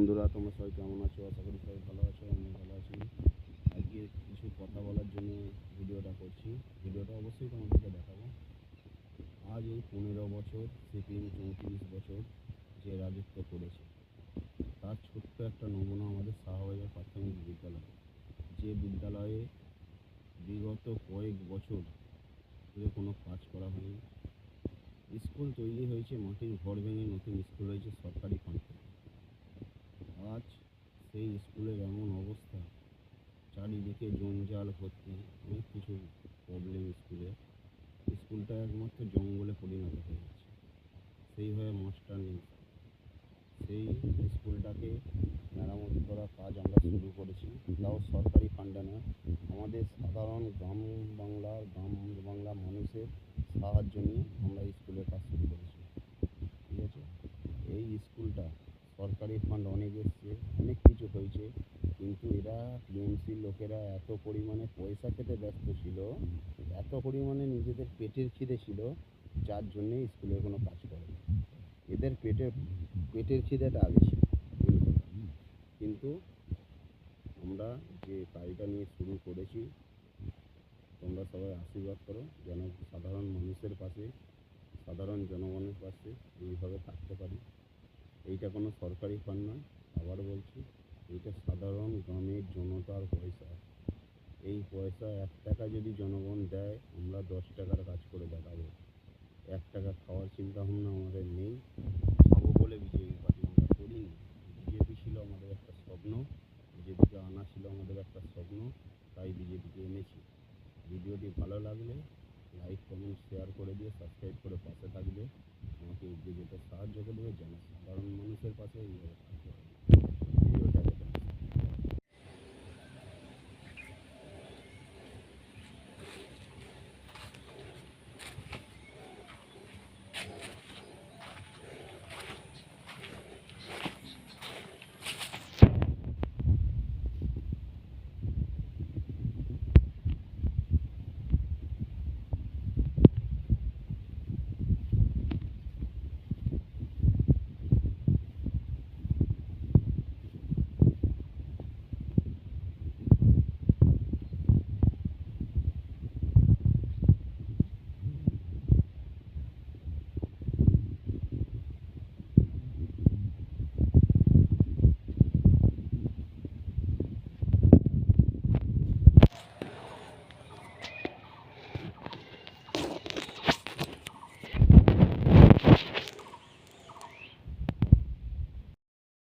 বন্ধুরা, তোমরা সবাই কেমন আছো? আশা করি সবাই ভালো আছো। আমি ভালো আছি। আজকে কিছু কথা বলার জন্য ভিডিওটা করছি। ভিডিওটা অবশ্যই তোমাদেরকে দেখাবো। আজ এই 15 বছর সিপিএম 34 বছর যে রাজত্ব করেছে, তার ছোট্ট একটা নমুনা আমাদের শাহবাজার প্রাথমিক বিদ্যালয়। যে বিদ্যালয়ে বিগত কয়েক বছর ধরে কোনো কাজ করা হয়নি। স্কুল তৈরি হয়েছে মাটির ঘর ভেঙে, নতুন স্কুল হয়েছে সরকারি ফান্ড থেকে। আজ সেই স্কুলের এমন অবস্থা, চারিদিকে জঞ্জাল ভর্তি, অনেক কিছু প্রবলেম স্কুলটা একমাত্র জঙ্গলে পরিণত হয়ে গেছে। সেইভাবে মাস্টার নেই। সেই স্কুলটাকে মেরামতি করার কাজ আমরা শুরু করেছি, তাও সরকারি ফান্ডে নয়, আমাদের সাধারণ গ্রাম বাংলা মানুষের সাহায্য নিয়ে আমরা স্কুলের কাজ শুরু করেছি। ঠিক আছে, এই স্কুলটা সরকারি ফান্ড অনেক এসছে, অনেক কিছু হয়েছে, কিন্তু এরা টিএমসির লোকেরা এত পরিমাণে পয়সা খেতে ব্যস্ত ছিল, এত পরিমাণে নিজেদের পেটের খিদে ছিল, যার জন্যে স্কুলে কোনো কাজ করে না। এদের পেটের খিদেটা আগে ছিল, কিন্তু আমরা যে কাজটা নিয়ে শুরু করেছি, তোমরা সবাই আশীর্বাদ করো যেন সাধারণ মানুষের পাশে, সাধারণ জনগণের পাশে এইভাবে থাকতে পারি। এইটা কোনো সরকারি ফান্ড নয়, আবার বলছি, এইটা সাধারণ গ্রামের জনতার পয়সা। এই পয়সা 1 টাকা যদি জনগণ দেয়, আমরা 10 টাকার কাজ করে দেখাবো। 1 টাকা খাওয়ার চিন্তাভাবনা আমাদের নেই। খাবো বলে বিজেপি পার্টি আমরা করিনি। বিজেপি ছিল আমাদের একটা স্বপ্ন, বিজেপিকে আনা ছিল আমাদের একটা স্বপ্ন, তাই বিজেপিকে এনেছি। ভিডিওটি ভালো লাগলে লাইক, কমেন্ট, শেয়ার করে দিয়ে সাবস্ক্রাইব করে পাশে থাকবে। আমাকে এগিয়ে যেতে সাহায্য করবে, যেন সাধারণ মানুষের পাশে এইভাবে থাকতে হবে।